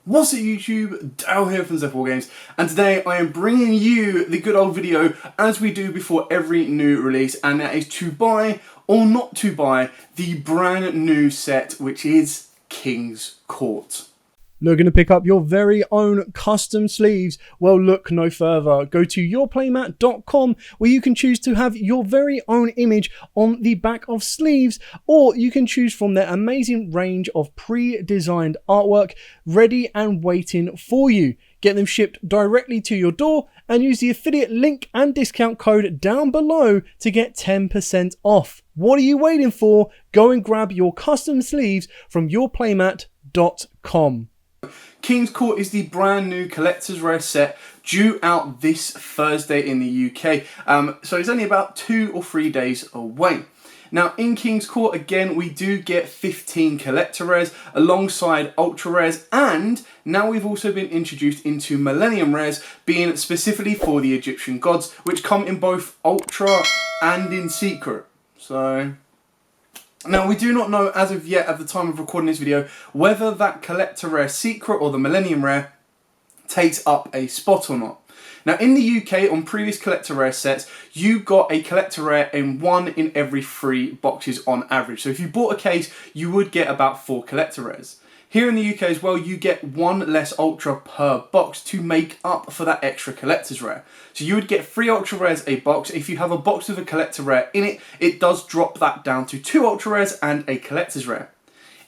What's up YouTube, Dale here from Z4 Games, and today I am bringing you the good old video as we do before every new release, and that is to buy or not to buy the brand new set, which is King's Court. Looking to pick up your very own custom sleeves? Well, look no further. Go to yourplaymat.com where you can choose to have your very own image on the back of sleeves, or you can choose from their amazing range of pre-designed artwork ready and waiting for you. Get them shipped directly to your door and use the affiliate link and discount code down below to get 10% off. What are you waiting for? Go and grab your custom sleeves from yourplaymat.com. King's Court is the brand new collector's rare set due out this Thursday in the UK. So it's only about 2 or 3 days away. Now in King's Court, again, we do get 15 collector rares alongside ultra rares, and now we've also been introduced into Millennium rares, being specifically for the Egyptian gods, which come in both ultra and in secret. So now, we do not know as of yet, at the time of recording this video, whether that collector rare secret or the Millennium rare takes up a spot or not. Now, in the UK, on previous collector rare sets, you got a collector rare in 1 in every 3 boxes on average. So if you bought a case, you would get about 4 collector rares. Here in the UK as well, you get 1 less ultra per box to make up for that extra collector's rare. So you would get 3 ultra rares a box. If you have a box with a collector rare in it, it does drop that down to 2 ultra rares and a collector's rare.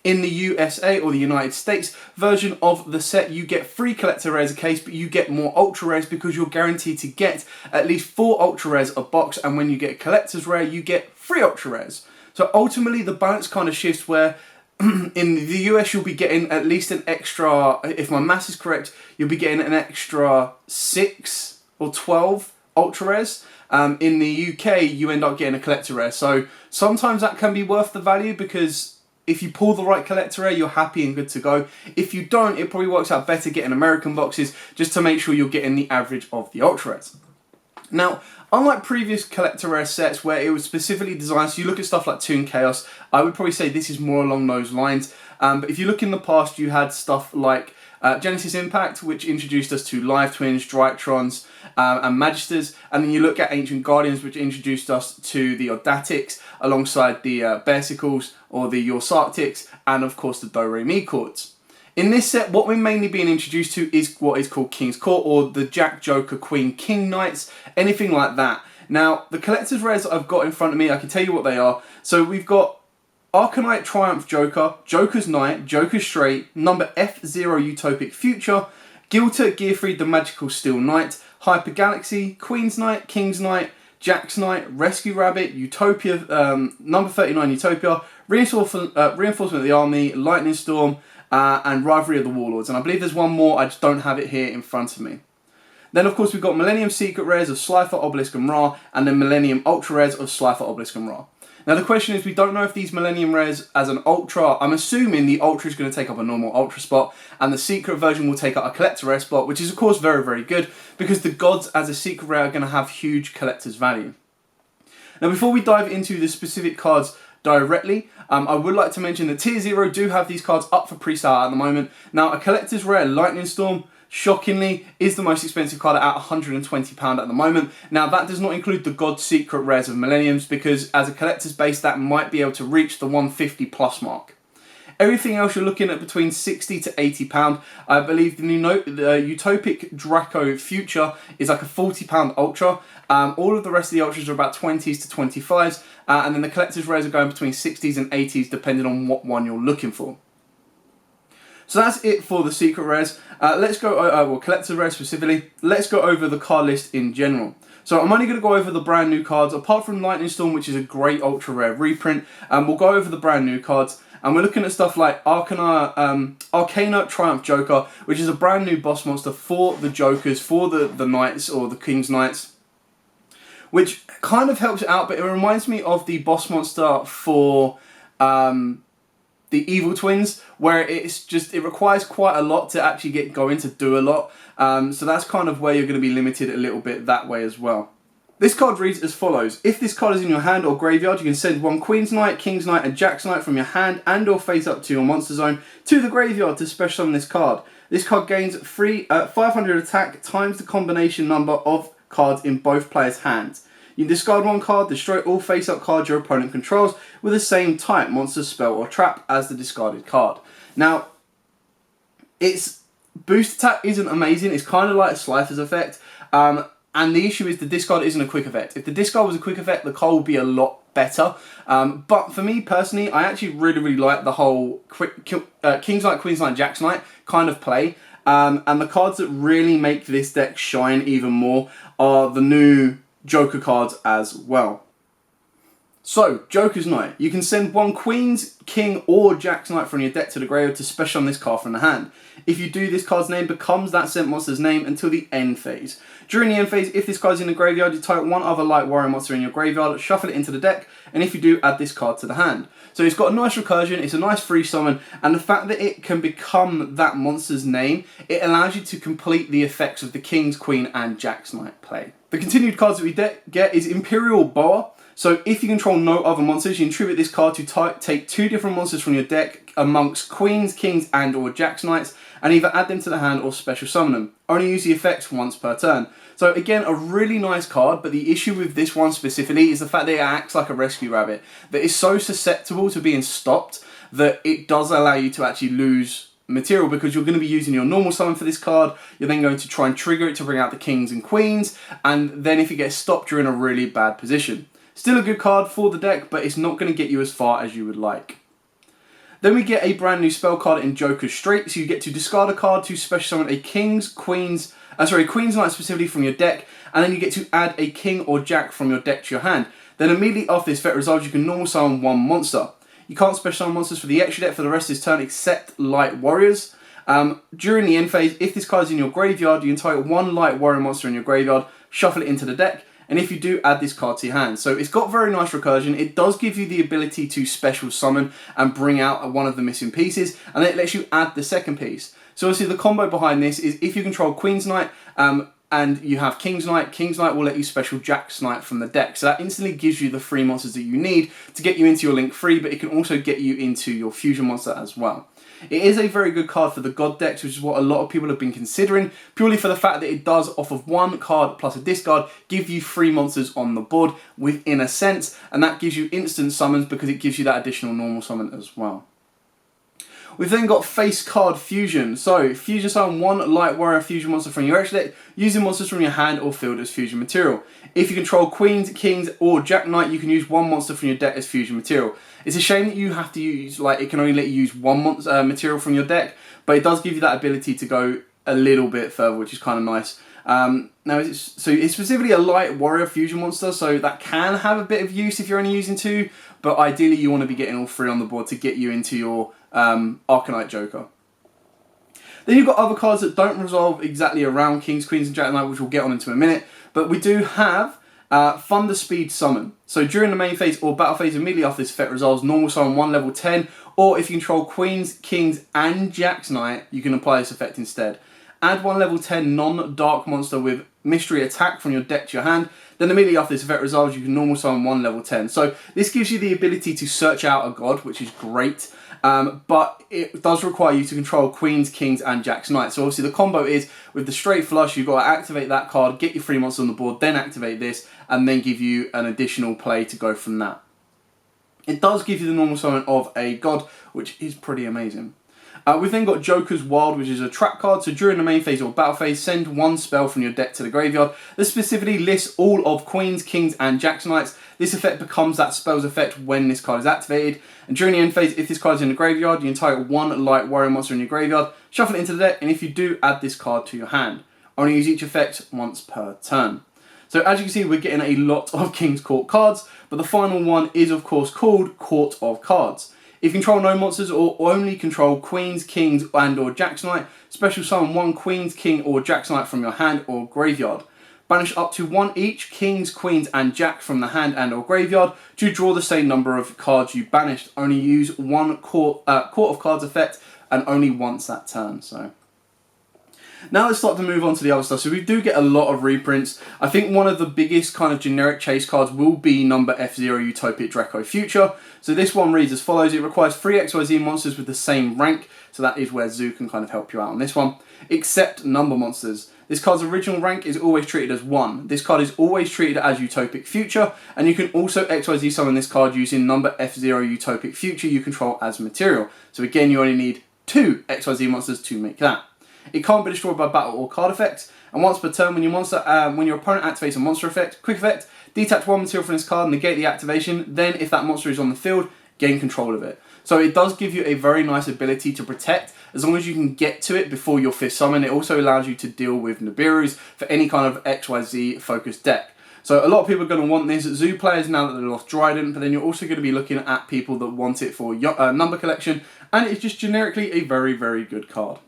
In the USA or the United States version of the set, you get 3 collector rares a case, but you get more ultra rares because you're guaranteed to get at least 4 ultra rares a box, and when you get a collector's rare, you get 3 ultra rares. So ultimately, the balance kind of shifts where in the US, you'll be getting at least an extra, if my maths is correct, you'll be getting an extra 6 or 12 ultra rares. In the UK, you end up getting a collector rare. So sometimes that can be worth the value, because if you pull the right collector rare, you're happy and good to go. If you don't, it probably works out better getting American boxes just to make sure you're getting the average of the ultra rares. Now, unlike previous collector rare sets where it was specifically designed, so you look at stuff like Toon Chaos, I would probably say this is more along those lines. But if you look in the past, you had stuff like Genesis Impact, which introduced us to Live Twins, Drytrons, and Magisters. And then you look at Ancient Guardians, which introduced us to the Audatics, alongside the Bearsicles or the Yorsarctics, and of course the Do-Re-Mi chords. In this set, what we're mainly being introduced to is what is called King's Court, or the Jack, Joker, Queen, King Knights, anything like that. Now, the collector's rares that I've got in front of me, I can tell you what they are. So we've got Arcanite Triumph Joker, Joker's Knight, Joker's Straight, number F0 Utopic Future, Gilter Gearfried the Magical Steel Knight, Hyper Galaxy, Queen's Knight, King's Knight, Jack's Knight, Rescue Rabbit, Utopia, number 39 Utopia, Reinforcement of the Army, Lightning Storm, and Rivalry of the Warlords. And I believe there's one more, I just don't have it here in front of me. Then of course we've got Millennium Secret Rares of Slifer, Obelisk and Ra, and then Millennium Ultra Rares of Slifer, Obelisk and Ra. Now the question is, we don't know if these Millennium Rares as an Ultra, I'm assuming the Ultra is going to take up a normal Ultra spot, and the Secret version will take up a Collector Rare spot, which is of course very, very good, because the gods as a Secret Rare are going to have huge Collector's value. Now before we dive into the specific cards directly, I would like to mention that Tier 0 do have these cards up for pre-sale at the moment. Now a Collector's Rare Lightning Storm, shockingly, is the most expensive card at £120 at the moment. Now that does not include the God Secret Rares of Millenniums, because as a collector's base that might be able to reach the 150 plus mark. Everything else you're looking at between £60 to £80. I believe the Utopic Draco Future is like a £40 Ultra. All of the rest of the Ultras are about 20s to 25s. And then the collector's rares are going between 60s and 80s depending on what one you're looking for. So that's it for the secret rares. Let's go, well, collector rares specifically. Let's go over the card list in general. So I'm only going to go over the brand new cards, apart from Lightning Storm, which is a great ultra rare reprint. We'll go over the brand new cards. And we're looking at stuff like Arcana Triumph Joker, which is a brand new boss monster for the Jokers, for the Knights or the King's Knights, which kind of helps it out, but it reminds me of the boss monster for the Evil Twins, where it requires quite a lot to actually get going to do a lot. So that's kind of where you're going to be limited a little bit that way as well. This card reads as follows. If this card is in your hand or graveyard, you can send one Queen's Knight, King's Knight and Jack's Knight from your hand and or face up to your monster zone to the graveyard to special summon this card. This card gains 500 attack times the combination number of cards in both players' hands. You can discard one card, destroy all face-up cards your opponent controls with the same type, monster, spell, or trap as the discarded card. Now, its boost attack isn't amazing. It's kind of like a Slifer's effect. And the issue is the discard isn't a quick effect. If the discard was a quick effect, the card would be a lot better. But for me personally, I actually really like the whole King's Knight, Queen's Knight, Jack's Knight kind of play. And the cards that really make this deck shine even more are the new Joker cards as well. So, Joker's Knight. You can send one Queen's, King, or Jack's Knight from your deck to the graveyard to special on this card from the hand. If you do, this card's name becomes that sent monster's name until the end phase. During the end phase, if this card's in the graveyard, you type one other light warrior monster in your graveyard, shuffle it into the deck, and if you do, add this card to the hand. So it's got a nice recursion, it's a nice free summon, and the fact that it can become that monster's name, it allows you to complete the effects of the King's, Queen, and Jack's Knight play. The continued cards that we get is Imperial Bar. So if you control no other monsters, you can tribute this card to take 2 different monsters from your deck amongst Queens, Kings, and or Jack's Knights, and either add them to the hand or special summon them. Only use the effects once per turn. So again, a really nice card, but the issue with this one specifically is the fact that it acts like a rescue rabbit, that is so susceptible to being stopped that it does allow you to actually lose material, because you're going to be using your normal summon for this card. You're then going to try and trigger it to bring out the Kings and Queens, and then if it gets stopped, you're in a really bad position. Still a good card for the deck, but it's not going to get you as far as you would like. Then we get a brand new spell card in Joker's Straight, so you get to discard a card to special summon a Queen's Knight specifically from your deck, and then you get to add a King or Jack from your deck to your hand. Then immediately after this effect resolves, you can normal summon one monster. You can't special summon monsters for the extra deck for the rest of this turn except Light Warriors. During the end phase, if this card is in your graveyard, you entitle one Light Warrior monster in your graveyard, shuffle it into the deck, and if you do, add this card to your hand. So it's got very nice recursion. It does give you the ability to special summon and bring out one of the missing pieces, and then it lets you add the second piece. So obviously the combo behind this is if you control Queen's Knight and you have King's Knight will let you special Jack's Knight from the deck. So that instantly gives you the 3 monsters that you need to get you into your Link 3, but it can also get you into your Fusion monster as well. It is a very good card for the God decks, which is what a lot of people have been considering, purely for the fact that it does, off of one card plus a discard, give you 3 monsters on the board within a sense, and that gives you instant summons because it gives you that additional normal summon as well. We've then got Face Card Fusion. So, Fusion summon one Light Warrior Fusion monster from your extra deck, using monsters from your hand or field as Fusion material. If you control Queens, Kings, or Jack Knight, you can use one monster from your deck as Fusion material. It's a shame that you have to use, it can only let you use one material from your deck, but it does give you that ability to go a little bit further, which is kind of nice. Now, it's specifically a Light Warrior Fusion monster, so that can have a bit of use if you're only using 2, but ideally you want to be getting all 3 on the board to get you into your Arcanite Joker. Then you've got other cards that don't resolve exactly around Kings, Queens, and Jack Knight, which we'll get on into a minute, but we do have Thunderspeed Summon. So during the main phase or battle phase, immediately after this effect resolves, normal summon 1 level 10, or if you control Queens, Kings, and Jack's Knight, you can apply this effect instead. Add 1 level 10 non-dark monster with mystery attack from your deck to your hand. Then immediately after this effect resolves, you can normal summon 1 level 10. So this gives you the ability to search out a god, which is great. But it does require you to control Queens, Kings, and Jack's Knight. So obviously the combo is, with the straight flush, you've got to activate that card, get your 3 monsters on the board, then activate this, and then give you an additional play to go from that. It does give you the normal summon of a god, which is pretty amazing. We've then got Joker's Wild, which is a trap card. So during the main phase or battle phase, send 1 spell from your deck to the graveyard. This specifically lists all of Queens, Kings, and Jack's Knights. This effect becomes that spell's effect when this card is activated. And during the end phase, if this card is in the graveyard, you entitle 1 Light Warrior monster in your graveyard, shuffle it into the deck, and if you do, add this card to your hand. Only use each effect once per turn. So as you can see, we're getting a lot of King's Court cards, but the final one is of course called Court of Cards. If you control no monsters or only control Queens, Kings, and or Jack's Knight, special summon 1 Queens, King, or Jack's Knight from your hand or graveyard. Banish up to 1 each Kings, Queens, and Jack from the hand and or graveyard to draw the same number of cards you banished. Only use 1 Court of Cards effect and only once that turn. So Now let's start to move on to the other stuff. So we do get a lot of reprints. I think one of the biggest kind of generic chase cards will be number F0 Utopic Draco Future. So this one reads as follows. It requires 3 XYZ monsters with the same rank. So that is where Zoo can kind of help you out on this one. Except number monsters. This card's original rank is always treated as 1. This card is always treated as Utopic Future. And you can also XYZ summon this card using number F0 Utopic Future you control as material. So again, you only need 2 XYZ monsters to make that. It can't be destroyed by battle or card effects, and once per turn when your opponent activates a monster effect, quick effect, detach 1 material from this card, negate the activation, then if that monster is on the field, gain control of it. So it does give you a very nice ability to protect, as long as you can get to it before your 5th summon. It also allows you to deal with Nibiru's for any kind of XYZ focused deck. So a lot of people are going to want this. Zoo players now that they've lost Dryden, but then you're also going to be looking at people that want it for number collection, and it's just generically a very, very good card.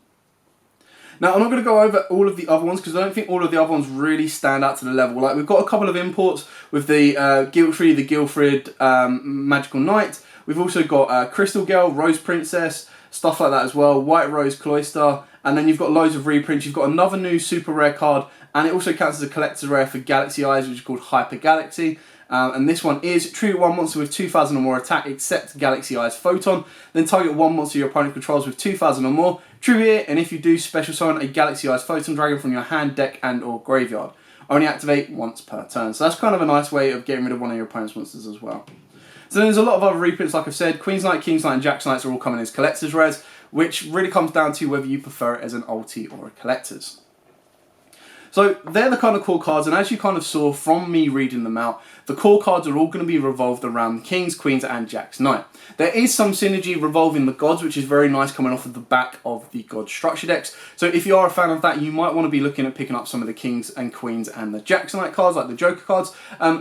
Now, I'm not going to go over all of the other ones because I don't think all of the other ones really stand out to the level. Like, we've got a couple of imports with the Guiltry, the Guilfrid Magical Knight. We've also got Crystal Girl, Rose Princess, stuff like that as well. White Rose Cloister. And then you've got loads of reprints. You've got another new super rare card. And it also counts as a collector's rare for Galaxy Eyes, which is called Hyper Galaxy. And this one is treat 1 monster with 2,000 or more attack except Galaxy Eyes Photon. Then target 1 monster your opponent controls with 2,000 or more. Tribute it, and if you do, special summon a Galaxy Eyes Photon Dragon from your hand, deck, and or graveyard. Only activate once per turn. So that's kind of a nice way of getting rid of one of your opponent's monsters as well. So then there's a lot of other reprints, like I've said. Queen's Knight, King's Knight, and Jack's Knights are all coming as collector's rares, which really comes down to whether you prefer it as an ulti or a collector's. So they're the kind of core cards, and as you kind of saw from me reading them out, the core cards are all going to be revolved around Kings, Queens, and Jack's Knight. There is some synergy revolving the gods, which is very nice coming off of the back of the god structure decks. So if you are a fan of that, you might want to be looking at picking up some of the Kings and Queens and the Jack's Knight cards, like the Joker cards,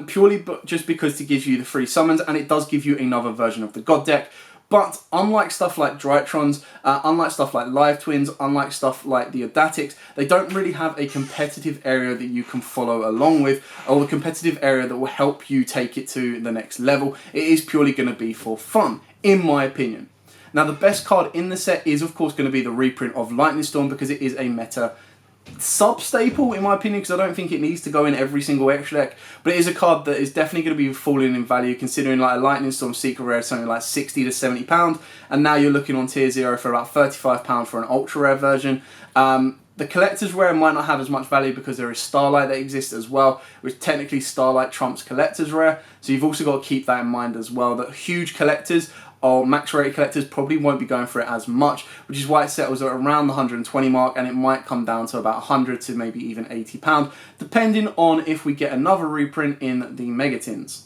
purely just because it gives you the free summons, and it does give you another version of the god deck. But unlike stuff like Drytrons, unlike stuff like Live Twins, unlike stuff like the Odatics, they don't really have a competitive area that you can follow along with, or a competitive area that will help you take it to the next level. It is purely going to be for fun, in my opinion. Now, the best card in the set is, of course, going to be the reprint of Lightning Storm, because it is a meta sub-staple, in my opinion, because I don't think it needs to go in every single extra deck, but it is a card that is definitely going to be falling in value, considering like a Lightning Storm Secret Rare is something like £60 to £70, and now you're looking on tier 0 for about £35 for an ultra rare version. The collector's rare might not have as much value because there is Starlight that exists as well, which technically Starlight trumps collector's rare, so you've also got to keep that in mind as well, that huge collectors or max rated collectors probably won't be going for it as much, which is why it settles at around the 120 mark, and it might come down to about 100 to maybe even £80, depending on if we get another reprint in the Megatins.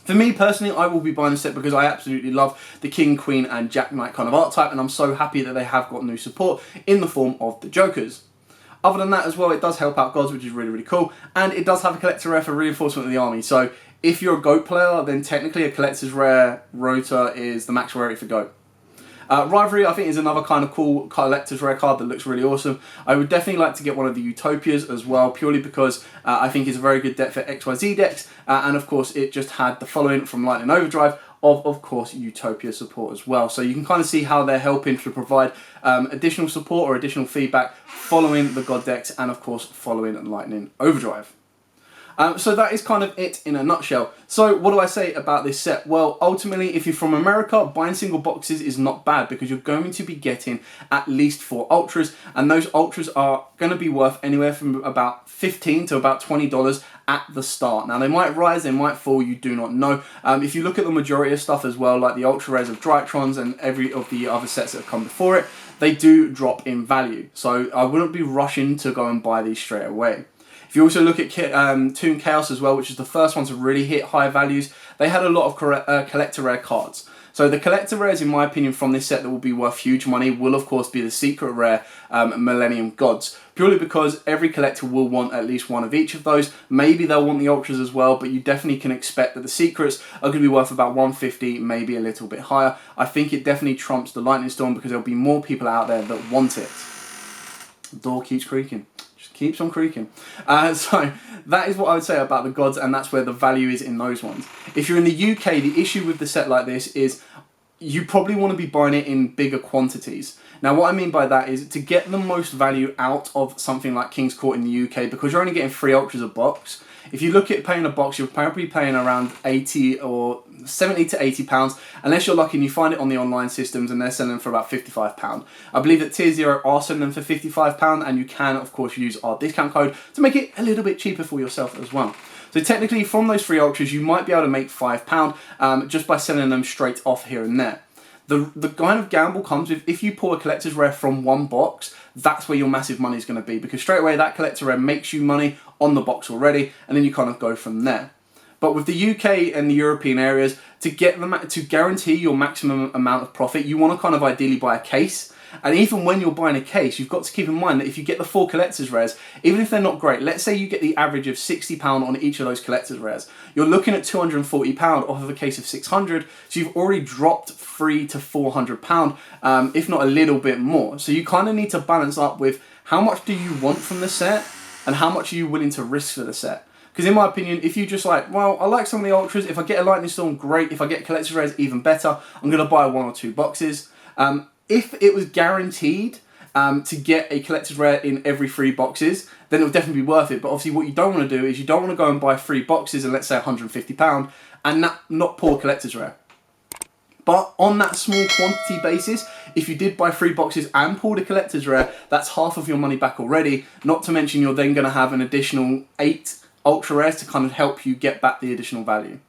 For me personally, I will be buying this set because I absolutely love the King, Queen, and Jack Knight kind of archetype, and I'm so happy that they have got new support in the form of the Jokers. Other than that as well, it does help out gods, which is really, really cool, and it does have a collector rare for reinforcement of the army, so if you're a GOAT player, then technically a collector's rare Rota is the max rarity for GOAT. Rivalry, I think, is another kind of cool collector's rare card that looks really awesome. I would definitely like to get one of the Utopias as well, purely because I think it's a very good deck for XYZ decks, and of course it just had the following from Lightning Overdrive of course, Utopia support as well. So you can kind of see how they're helping to provide additional support or additional feedback following the God decks, and of course following Lightning Overdrive. So that is kind of it in a nutshell. So what do I say about this set? Well, ultimately, if you're from America, buying single boxes is not bad because you're going to be getting at least 4 Ultras, and those Ultras are going to be worth anywhere from about $15 to about $20 at the start. Now, they might rise, they might fall, you do not know. If you look at the majority of stuff as well, like the Ultra Rares of Drytrons and every of the other sets that have come before it, they do drop in value. So I wouldn't be rushing to go and buy these straight away. If you also look at Toon Chaos as well, which is the first one to really hit high values, they had a lot of collector rare cards. So the collector rares, in my opinion, from this set that will be worth huge money will, of course, be the secret rare Millennium Gods. Purely because every collector will want at least one of each of those. Maybe they'll want the Ultras as well, but you definitely can expect that the secrets are going to be worth about 150, maybe a little bit higher. I think it definitely trumps the Lightning Storm because there'll be more people out there that want it. The door keeps creaking. Keeps on creaking. So that is what I would say about the gods, and that's where the value is in those ones. If you're in the UK, the issue with the set like this is you probably want to be buying it in bigger quantities. Now what I mean by that is to get the most value out of something like King's Court in the UK, because you're only getting 3 Ultras a box. If you look at paying a box, you're probably paying around 80 or 70 to 80 pounds, unless you're lucky and you find it on the online systems and they're selling them for about 55 pound. I believe that Tier 0 are selling them for 55 pound, and you can of course use our discount code to make it a little bit cheaper for yourself as well. So technically from those 3 Ultras you might be able to make £5 just by selling them straight off here and there. The kind of gamble comes with, if you pull a collector's rare from one box, that's where your massive money is going to be, because straight away that collector rare makes you money on the box already, and then you kind of go from there. But with the UK and the European areas, to guarantee your maximum amount of profit, you want to kind of ideally buy a case. And even when you're buying a case, you've got to keep in mind that if you get the 4 collector's rares, even if they're not great, let's say you get the average of £60 on each of those collector's rares, you're looking at £240 off of a case of 600, so you've already dropped £300 to £400, if not a little bit more. So you kind of need to balance up with how much do you want from the set and how much are you willing to risk for the set. Because in my opinion, if you just like, well, I like some of the Ultras, if I get a Lightning Storm, great. If I get collector's rares, even better. I'm going to buy 1 or 2 boxes. If it was guaranteed to get a collector's rare in every 3 boxes, then it would definitely be worth it. But obviously what you don't want to do is you don't want to go and buy 3 boxes and let's say £150 and not pull a collector's rare. But on that small quantity basis, if you did buy 3 boxes and pulled a collector's rare, that's half of your money back already. Not to mention you're then going to have an additional 8 ultra rares to kind of help you get back the additional value.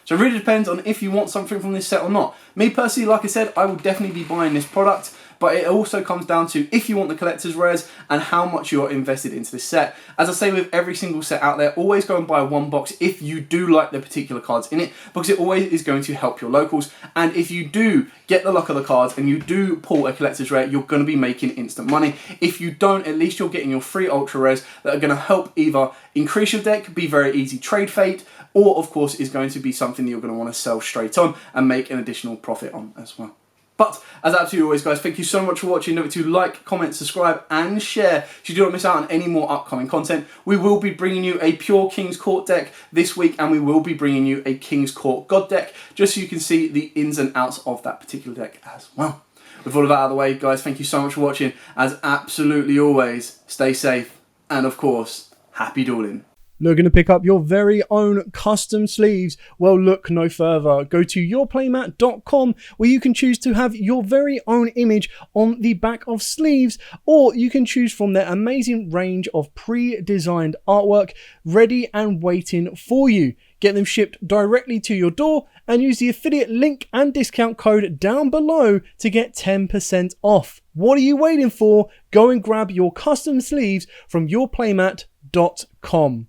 So it really depends on if you want something from this set or not. Me personally, like I said, I will definitely be buying this product, but it also comes down to if you want the collector's rares and how much you are invested into this set. As I say with every single set out there, always go and buy 1 box if you do like the particular cards in it, because it always is going to help your locals. And if you do get the luck of the cards and you do pull a collector's rare, you're going to be making instant money. If you don't, at least you're getting your 3 ultra rares that are going to help either increase your deck, be very easy trade fate, or of course is going to be something that you're going to want to sell straight on and make an additional profit on as well. But as absolutely always guys, thank you so much for watching. Remember to like, comment, subscribe and share so you do not miss out on any more upcoming content. We will be bringing you a pure King's Court deck this week, and we will be bringing you a King's Court God deck just so you can see the ins and outs of that particular deck as well. With all of that out of the way guys, thank you so much for watching. As absolutely always, stay safe and of course, happy dueling. Looking to pick up your very own custom sleeves? Well, look no further. Go to yourplaymat.com where you can choose to have your very own image on the back of sleeves, or you can choose from their amazing range of pre-designed artwork ready and waiting for you. Get them shipped directly to your door and use the affiliate link and discount code down below to get 10% off. What are you waiting for? Go and grab your custom sleeves from yourplaymat.com.